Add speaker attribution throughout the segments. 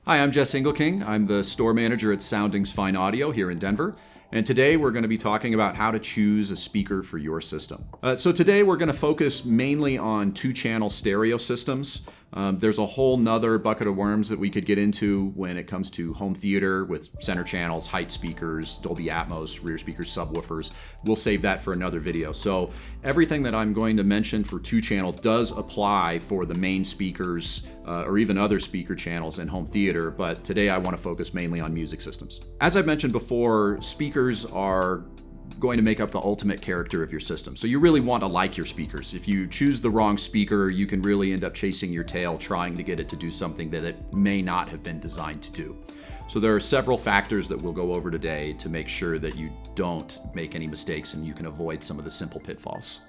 Speaker 1: Hi, I'm Jess Ingleking. I'm the store manager at Soundings Fine Audio here in Denver. And today we're going to be talking about how to choose a speaker for your system. So today we're going to focus mainly on two-channel stereo systems. There's a whole nother bucket of worms that we could get into when it comes to home theater with center channels, height speakers, Dolby Atmos, rear speakers, subwoofers. We'll save that for another video. So everything that I'm going to mention for two-channel does apply for the main speakers or even other speaker channels in home theater, but today I want to focus mainly on music systems. As I mentioned before, speakers are going to make up the ultimate character of your system. So you really want to like your speakers. If you choose the wrong speaker, you can really end up chasing your tail trying to get it to do something that it may not have been designed to do. So there are several factors that we'll go over today to make sure that you don't make any mistakes and you can avoid some of the simple pitfalls.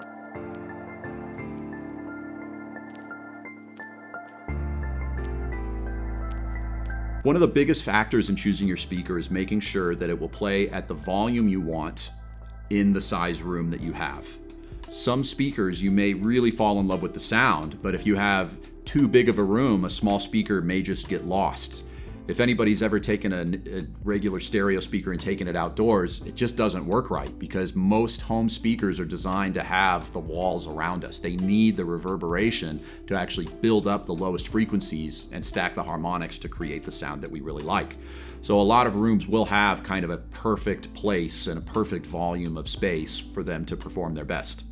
Speaker 1: One of the biggest factors in choosing your speaker is making sure that it will play at the volume you want in the size room that you have. Some speakers, you may really fall in love with the sound, but if you have too big of a room, a small speaker may just get lost. If anybody's ever taken a regular stereo speaker and taken it outdoors, it just doesn't work right because most home speakers are designed to have the walls around us. They need the reverberation to actually build up the lowest frequencies and stack the harmonics to create the sound that we really like. So a lot of rooms will have kind of a perfect place and a perfect volume of space for them to perform their best.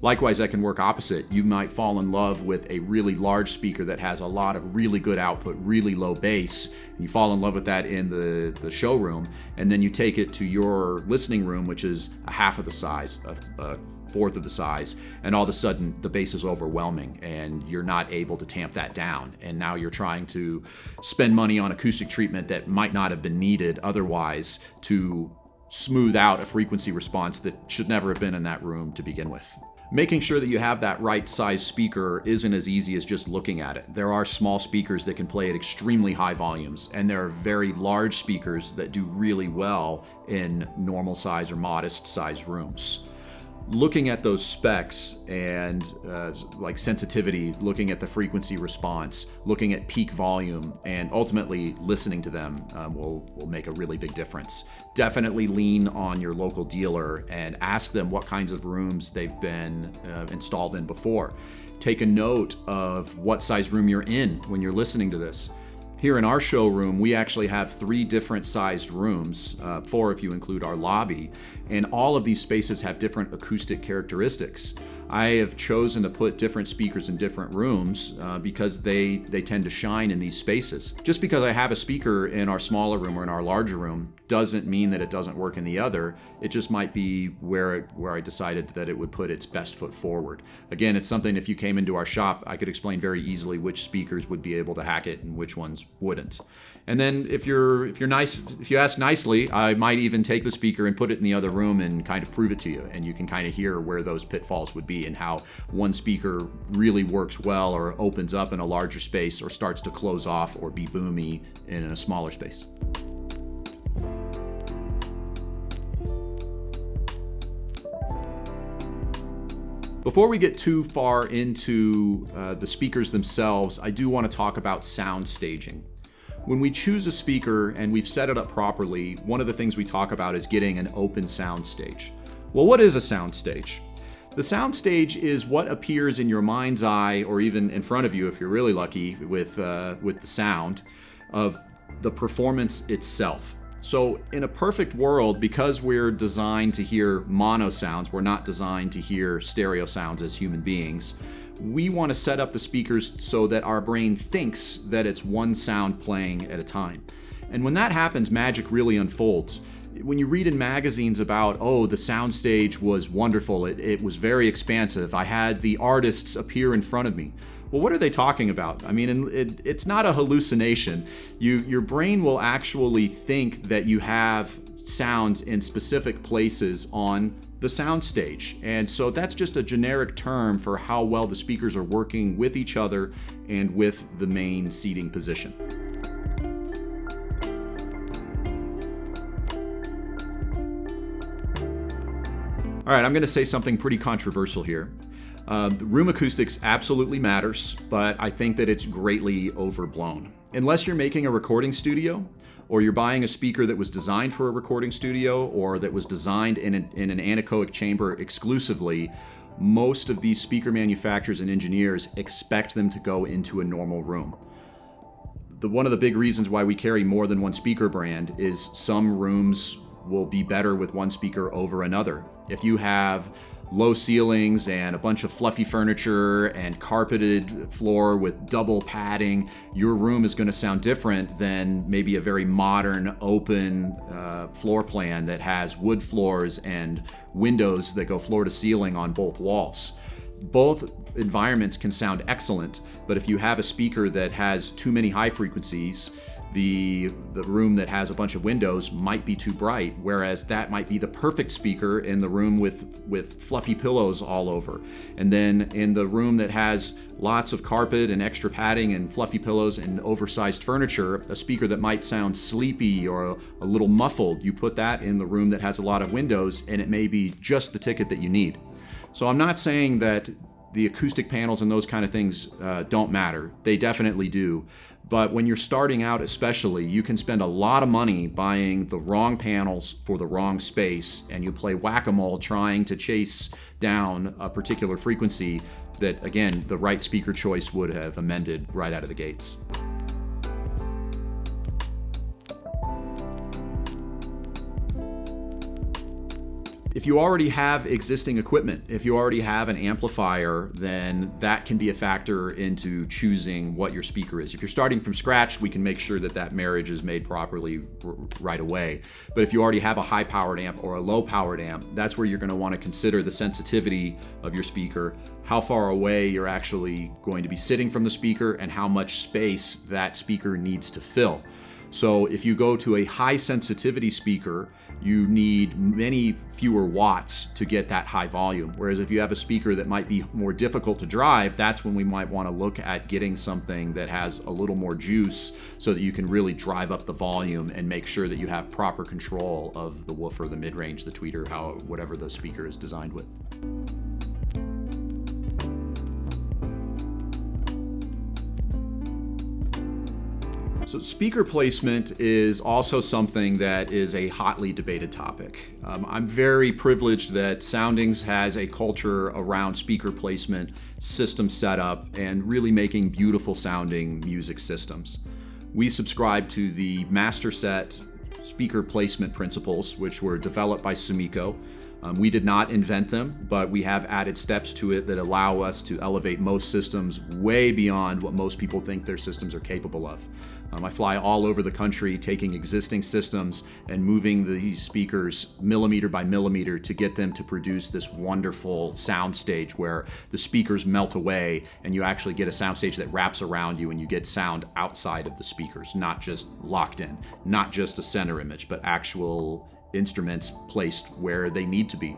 Speaker 1: Likewise, that can work opposite. You might fall in love with a really large speaker that has a lot of really good output, really low bass, and you fall in love with that in the showroom, and then you take it to your listening room, which is a half of the size, a fourth of the size, and all of a sudden the bass is overwhelming and you're not able to tamp that down. And now you're trying to spend money on acoustic treatment that might not have been needed otherwise to smooth out a frequency response that should never have been in that room to begin with. Making sure that you have that right size speaker isn't as easy as just looking at it. There are small speakers that can play at extremely high volumes, and there are very large speakers that do really well in normal size or modest size rooms. Looking at those specs and like sensitivity, looking at the frequency response, looking at peak volume, and ultimately listening to them will make a really big difference. Definitely lean on your local dealer and ask them what kinds of rooms they've been installed in before. Take a note of what size room you're in when you're listening to this. Here in our showroom, we actually have 3 different sized rooms, 4 if you include our lobby, and all of these spaces have different acoustic characteristics. I have chosen to put different speakers in different rooms because they tend to shine in these spaces. Just because I have a speaker in our smaller room or in our larger room doesn't mean that it doesn't work in the other. It just might be where I decided that it would put its best foot forward. Again, it's something if you came into our shop, I could explain very easily which speakers would be able to hack it and which ones wouldn't. And then if you ask nicely, I might even take the speaker and put it in the other room and kind of prove it to you, and you can kind of hear where those pitfalls would be and how one speaker really works well or opens up in a larger space or starts to close off or be boomy in a smaller space. Before we get too far into the speakers themselves, I do want to talk about sound staging. When we choose a speaker and we've set it up properly, one of the things we talk about is getting an open sound stage. Well, what is a sound stage? The sound stage is what appears in your mind's eye, or even in front of you if you're really lucky with the sound of the performance itself. So in a perfect world, because we're designed to hear mono sounds, we're not designed to hear stereo sounds as human beings, we want to set up the speakers so that our brain thinks that it's one sound playing at a time. And when that happens, magic really unfolds. When you read in magazines about, oh, the soundstage was wonderful, it was very expansive, I had the artists appear in front of me. Well, what are they talking about? I mean, it's not a hallucination. Your brain will actually think that you have sounds in specific places on the soundstage. And so that's just a generic term for how well the speakers are working with each other and with the main seating position. All right, I'm going to say something pretty controversial here. Room acoustics absolutely matters, but I think that it's greatly overblown. Unless you're making a recording studio, or you're buying a speaker that was designed for a recording studio, or that was designed in an anechoic chamber exclusively, most of these speaker manufacturers and engineers expect them to go into a normal room. One of the big reasons why we carry more than one speaker brand is some rooms will be better with one speaker over another. If you have low ceilings and a bunch of fluffy furniture and carpeted floor with double padding, your room is going to sound different than maybe a very modern open floor plan that has wood floors and windows that go floor to ceiling on both walls. Both environments can sound excellent, but if you have a speaker that has too many high frequencies, the room that has a bunch of windows might be too bright, whereas that might be the perfect speaker in the room with fluffy pillows all over. And then in the room that has lots of carpet and extra padding and fluffy pillows and oversized furniture, a speaker that might sound sleepy or a little muffled, you put that in the room that has a lot of windows and it may be just the ticket that you need. So I'm not saying that the acoustic panels and those kind of things don't matter. They definitely do. But when you're starting out especially, you can spend a lot of money buying the wrong panels for the wrong space, and you play whack-a-mole trying to chase down a particular frequency that, again, the right speaker choice would have amended right out of the gates. If you already have existing equipment, if you already have an amplifier, then that can be a factor into choosing what your speaker is. If you're starting from scratch, we can make sure that that marriage is made properly right away. But if you already have a high-powered amp or a low-powered amp, that's where you're going to want to consider the sensitivity of your speaker, how far away you're actually going to be sitting from the speaker, and how much space that speaker needs to fill. So if you go to a high sensitivity speaker, you need many fewer watts to get that high volume. Whereas if you have a speaker that might be more difficult to drive, that's when we might want to look at getting something that has a little more juice so that you can really drive up the volume and make sure that you have proper control of the woofer, the mid-range, the tweeter, whatever the speaker is designed with. So speaker placement is also something that is a hotly debated topic. I'm very privileged that Soundings has a culture around speaker placement, system setup, and really making beautiful sounding music systems. We subscribe to the master set speaker placement principles, which were developed by Sumiko. We did not invent them, but we have added steps to it that allow us to elevate most systems way beyond what most people think their systems are capable of. I fly all over the country taking existing systems and moving these speakers millimeter by millimeter to get them to produce this wonderful soundstage where the speakers melt away and you actually get a soundstage that wraps around you and you get sound outside of the speakers, not just locked in, not just a center image, but actual instruments placed where they need to be.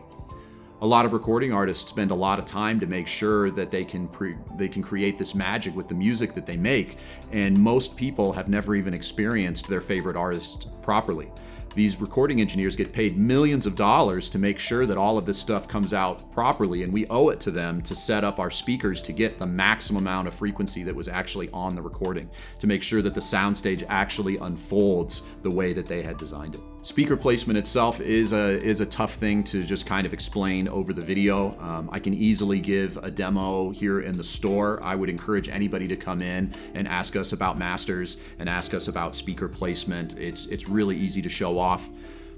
Speaker 1: A lot of recording artists spend a lot of time to make sure that they can create this magic with the music that they make, and most people have never even experienced their favorite artist properly. These recording engineers get paid millions of dollars to make sure that all of this stuff comes out properly, and we owe it to them to set up our speakers to get the maximum amount of frequency that was actually on the recording, to make sure that the soundstage actually unfolds the way that they had designed it. Speaker placement itself is a tough thing to just kind of explain over the video. I can easily give a demo here in the store. I would encourage anybody to come in and ask us about masters and ask us about speaker placement. It's really easy to show off.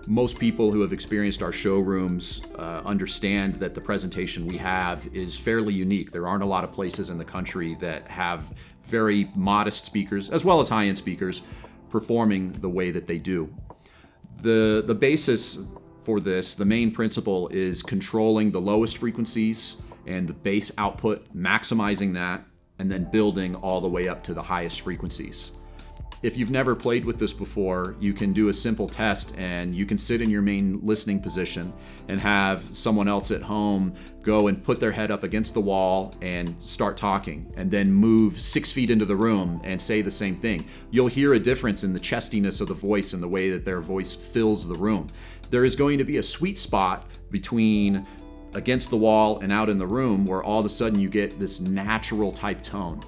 Speaker 1: Most people who have experienced our showrooms understand that the presentation we have is fairly unique. There aren't a lot of places in the country that have very modest speakers, as well as high-end speakers, performing the way that they do. The basis for this, the main principle, is controlling the lowest frequencies and the bass output, maximizing that, and then building all the way up to the highest frequencies. If you've never played with this before, you can do a simple test and you can sit in your main listening position and have someone else at home go and put their head up against the wall and start talking, and then move 6 feet into the room and say the same thing. You'll hear a difference in the chestiness of the voice and the way that their voice fills the room. There is going to be a sweet spot between against the wall and out in the room, where all of a sudden you get this natural type tone.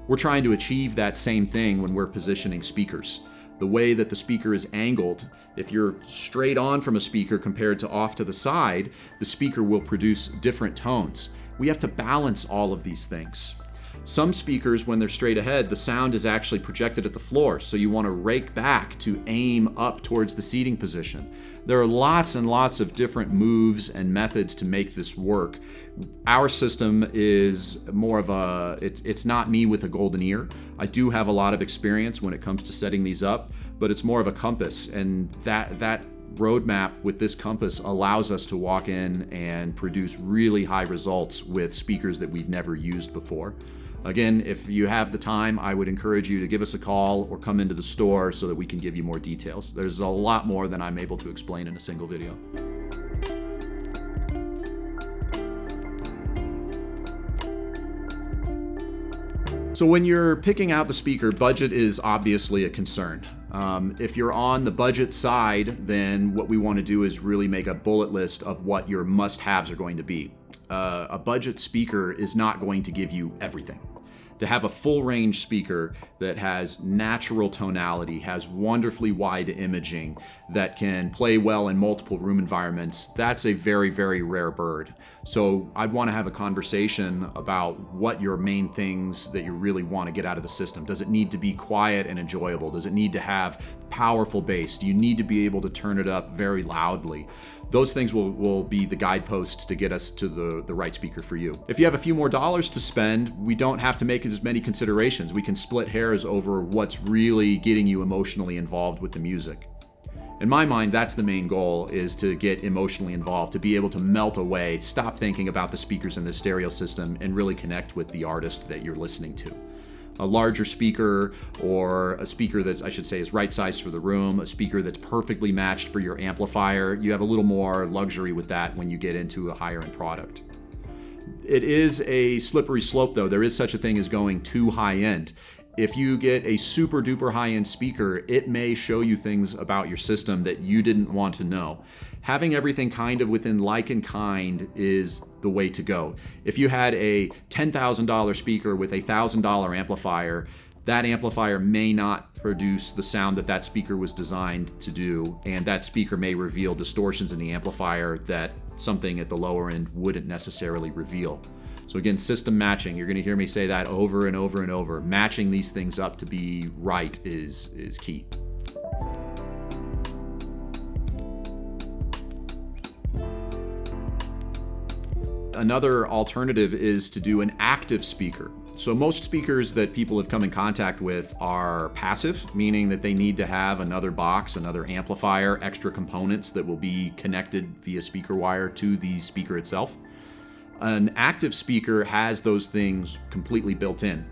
Speaker 1: We're trying to achieve that same thing when we're positioning speakers. The way that the speaker is angled, if you're straight on from a speaker compared to off to the side, the speaker will produce different tones. We have to balance all of these things. Some speakers, when they're straight ahead, the sound is actually projected at the floor, so you want to rake back to aim up towards the seating position. There are lots and lots of different moves and methods to make this work. Our system is more of a, it's not me with a golden ear. I do have a lot of experience when it comes to setting these up, but it's more of a compass, and that roadmap with this compass allows us to walk in and produce really high results with speakers that we've never used before. Again, if you have the time, I would encourage you to give us a call or come into the store so that we can give you more details. There's a lot more than I'm able to explain in a single video. So when you're picking out the speaker, budget is obviously a concern. If you're on the budget side, then what we want to do is really make a bullet list of what your must-haves are going to be. A budget speaker is not going to give you everything. To have a full range speaker that has natural tonality, has wonderfully wide imaging, that can play well in multiple room environments, that's a very, very rare bird. So I'd want to have a conversation about what your main things that you really want to get out of the system. Does it need to be quiet and enjoyable? Does it need to have powerful bass? Do you need to be able to turn it up very loudly? Those things will be the guideposts to get us to the right speaker for you. If you have a few more dollars to spend, we don't have to make as many considerations. We can split hairs over what's really getting you emotionally involved with the music. In my mind, that's the main goal, is to get emotionally involved, to be able to melt away, stop thinking about the speakers in the stereo system, and really connect with the artist that you're listening to. A larger speaker, or a speaker that I should say is right size for the room, a speaker that's perfectly matched for your amplifier, you have a little more luxury with that when you get into a higher end product. It is a slippery slope though. There is such a thing as going too high end. If you get a super duper high-end speaker, it may show you things about your system that you didn't want to know. Having everything kind of within like and kind is the way to go. If you had a $10,000 speaker with a $1,000 amplifier, that amplifier may not produce the sound that that speaker was designed to do, and that speaker may reveal distortions in the amplifier that something at the lower end wouldn't necessarily reveal. So again, system matching, you're going to hear me say that over and over and over. Matching these things up to be right is key. Another alternative is to do an active speaker. So most speakers that people have come in contact with are passive, meaning that they need to have another box, another amplifier, extra components that will be connected via speaker wire to the speaker itself. An active speaker has those things completely built in.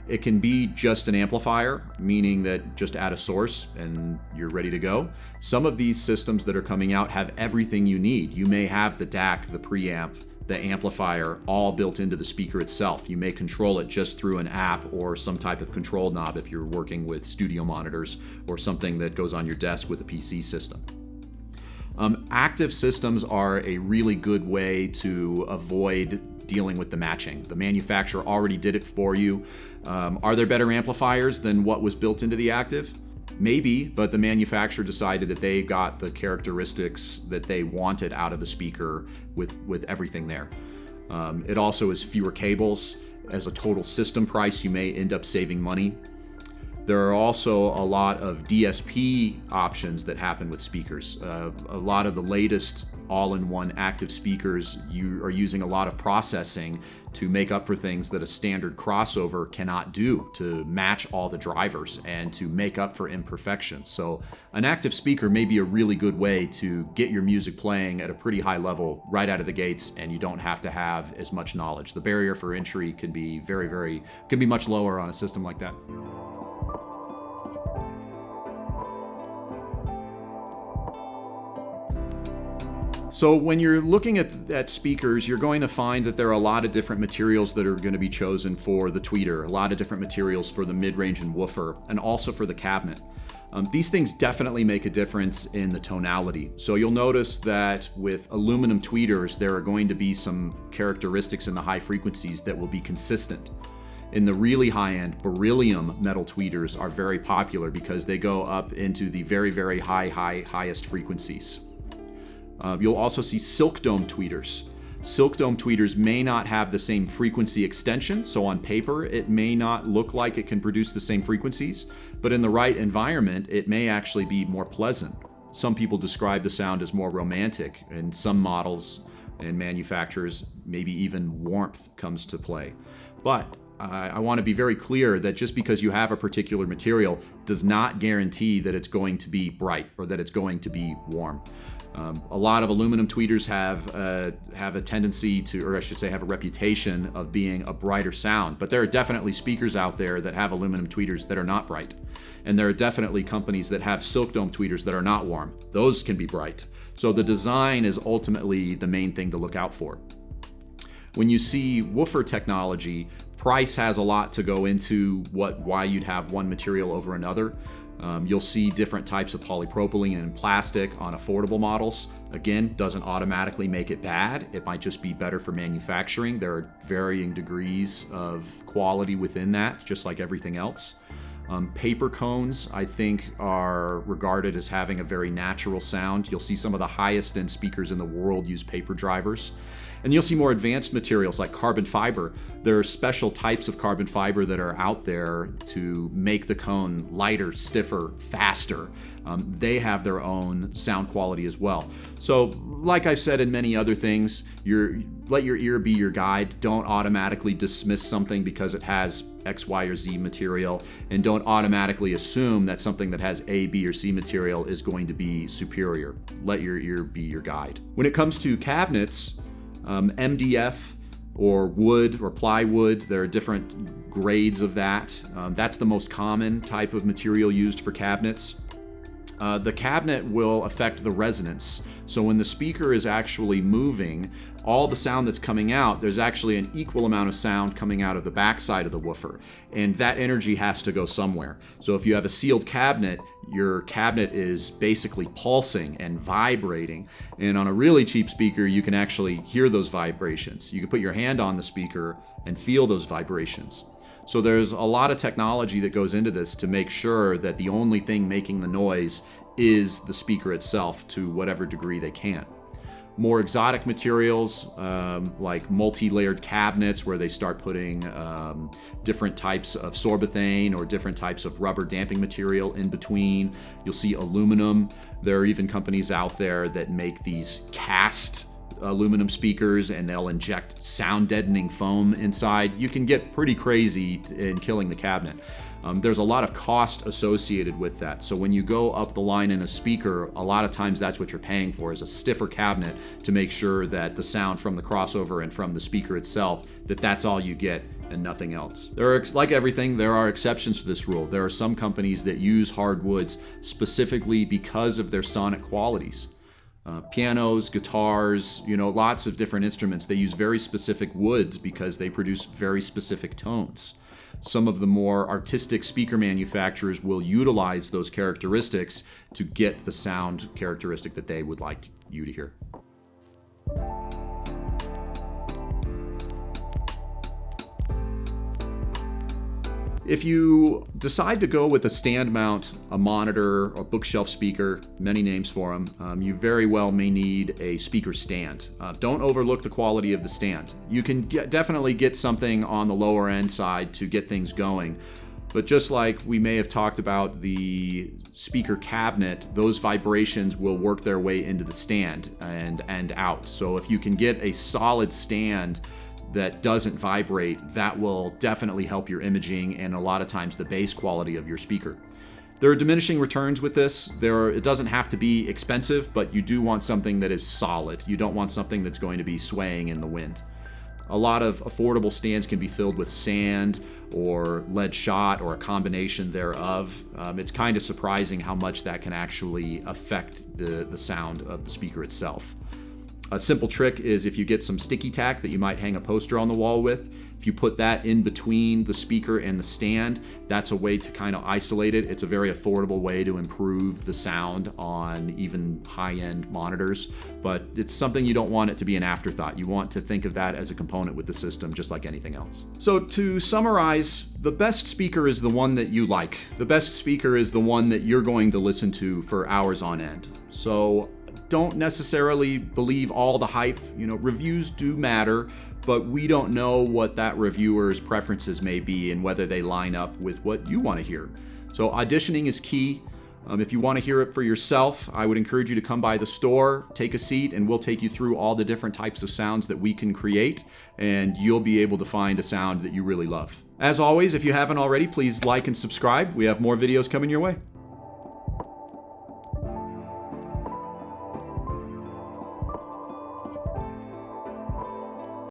Speaker 1: It can be just an amplifier, meaning that just add a source and you're ready to go. Some of these systems that are coming out have everything you need. You may have the DAC, the preamp, the amplifier all built into the speaker itself. You may control it just through an app or some type of control knob if you're working with studio monitors or something that goes on your desk with a PC system. Active systems are a really good way to avoid dealing with the matching. The manufacturer already did it for you. Are there better amplifiers than what was built into the active? Maybe, but the manufacturer decided that they got the characteristics that they wanted out of the speaker with everything there. It also is fewer cables. As a total system price, you may end up saving money. There are also a lot of DSP options that happen with speakers. A lot of the latest all-in-one active speakers, you are using a lot of processing to make up for things that a standard crossover cannot do, to match all the drivers and to make up for imperfections. So an active speaker may be a really good way to get your music playing at a pretty high level right out of the gates, and you don't have to have as much knowledge. The barrier for entry can be can be much lower on a system like that. So when you're looking at speakers, you're going to find that there are a lot of different materials that are going to be chosen for the tweeter, a lot of different materials for the mid-range and woofer, and also for the cabinet. These things definitely make a difference in the tonality. So you'll notice that with aluminum tweeters, there are going to be some characteristics in the high frequencies that will be consistent. In the really high-end, beryllium metal tweeters are very popular because they go up into the very, very highest frequencies. You'll also see silk dome tweeters. Silk dome tweeters may not have the same frequency extension, so on paper it may not look like it can produce the same frequencies, but in the right environment it may actually be more pleasant. Some people describe the sound as more romantic. In some models and manufacturers, maybe even warmth comes to play. But I want to be very clear that just because you have a particular material does not guarantee that it's going to be bright or that it's going to be warm. A lot of aluminum tweeters have a tendency to, or I should say have a reputation of being a brighter sound, but there are definitely speakers out there that have aluminum tweeters that are not bright. And there are definitely companies that have silk dome tweeters that are not warm. Those can be bright. So the design is ultimately the main thing to look out for. When you see woofer technology, price has a lot to go into why you'd have one material over another. You'll see different types of polypropylene and plastic on affordable models. Again, doesn't automatically make it bad. It might just be better for manufacturing. There are varying degrees of quality within that, just like everything else. Paper cones, I think, are regarded as having a very natural sound. You'll see some of the highest end speakers in the world use paper drivers. And you'll see more advanced materials like carbon fiber. There are special types of carbon fiber that are out there to make the cone lighter, stiffer, faster. They have their own sound quality as well. So, like I've said in many other things, let your ear be your guide. Don't automatically dismiss something because it has X, Y, or Z material, and don't automatically assume that something that has A, B, or C material is going to be superior. Let your ear be your guide. When it comes to cabinets, MDF or wood or plywood, there are different grades of that. That's the most common type of material used for cabinets. The cabinet will affect the resonance. So when the speaker is actually moving, all the sound that's coming out, there's actually an equal amount of sound coming out of the backside of the woofer. And that energy has to go somewhere. So if you have a sealed cabinet, your cabinet is basically pulsing and vibrating. And on a really cheap speaker, you can actually hear those vibrations. You can put your hand on the speaker and feel those vibrations. So there's a lot of technology that goes into this to make sure that the only thing making the noise is the speaker itself to whatever degree they can. More exotic materials like multi-layered cabinets where they start putting different types of sorbethane or different types of rubber damping material in between. You'll see aluminum. There are even companies out there that make these cast aluminum speakers and they'll inject sound deadening foam inside. You can get pretty crazy in killing the cabinet. There's a lot of cost associated with that. So when you go up the line in a speaker, a lot of times that's what you're paying for, is a stiffer cabinet to make sure that the sound from the crossover and from the speaker itself, that's all you get and nothing else. There are, like everything, there are exceptions to this rule. There are some companies that use hardwoods specifically because of their sonic qualities. Pianos, guitars, lots of different instruments, they use very specific woods because they produce very specific tones. Some of the more artistic speaker manufacturers will utilize those characteristics to get the sound characteristic that they would like you to hear. If you decide to go with a stand mount, a monitor, or bookshelf speaker, many names for them, you very well may need a speaker stand. Don't overlook the quality of the stand. You can definitely get something on the lower end side to get things going. But just like we may have talked about the speaker cabinet, those vibrations will work their way into the stand and out. So if you can get a solid stand that doesn't vibrate, that will definitely help your imaging and a lot of times the bass quality of your speaker. There are diminishing returns with this. It doesn't have to be expensive, but you do want something that is solid. You don't want something that's going to be swaying in the wind. A lot of affordable stands can be filled with sand or lead shot or a combination thereof. It's kind of surprising how much that can actually affect the sound of the speaker itself. A simple trick is if you get some sticky tack that you might hang a poster on the wall with, if you put that in between the speaker and the stand, that's a way to kind of isolate it. It's a very affordable way to improve the sound on even high-end monitors, but it's something you don't want it to be an afterthought. You want to think of that as a component with the system, just like anything else. So to summarize, the best speaker is the one that you like. The best speaker is the one that you're going to listen to for hours on end. So don't necessarily believe all the hype. You know, reviews do matter, but we don't know what that reviewer's preferences may be and whether they line up with what you want to hear. So auditioning is key. If you want to hear it for yourself, I would encourage you to come by the store, take a seat, and we'll take you through all the different types of sounds that we can create, and you'll be able to find a sound that you really love. As always, if you haven't already, please like and subscribe. We have more videos coming your way.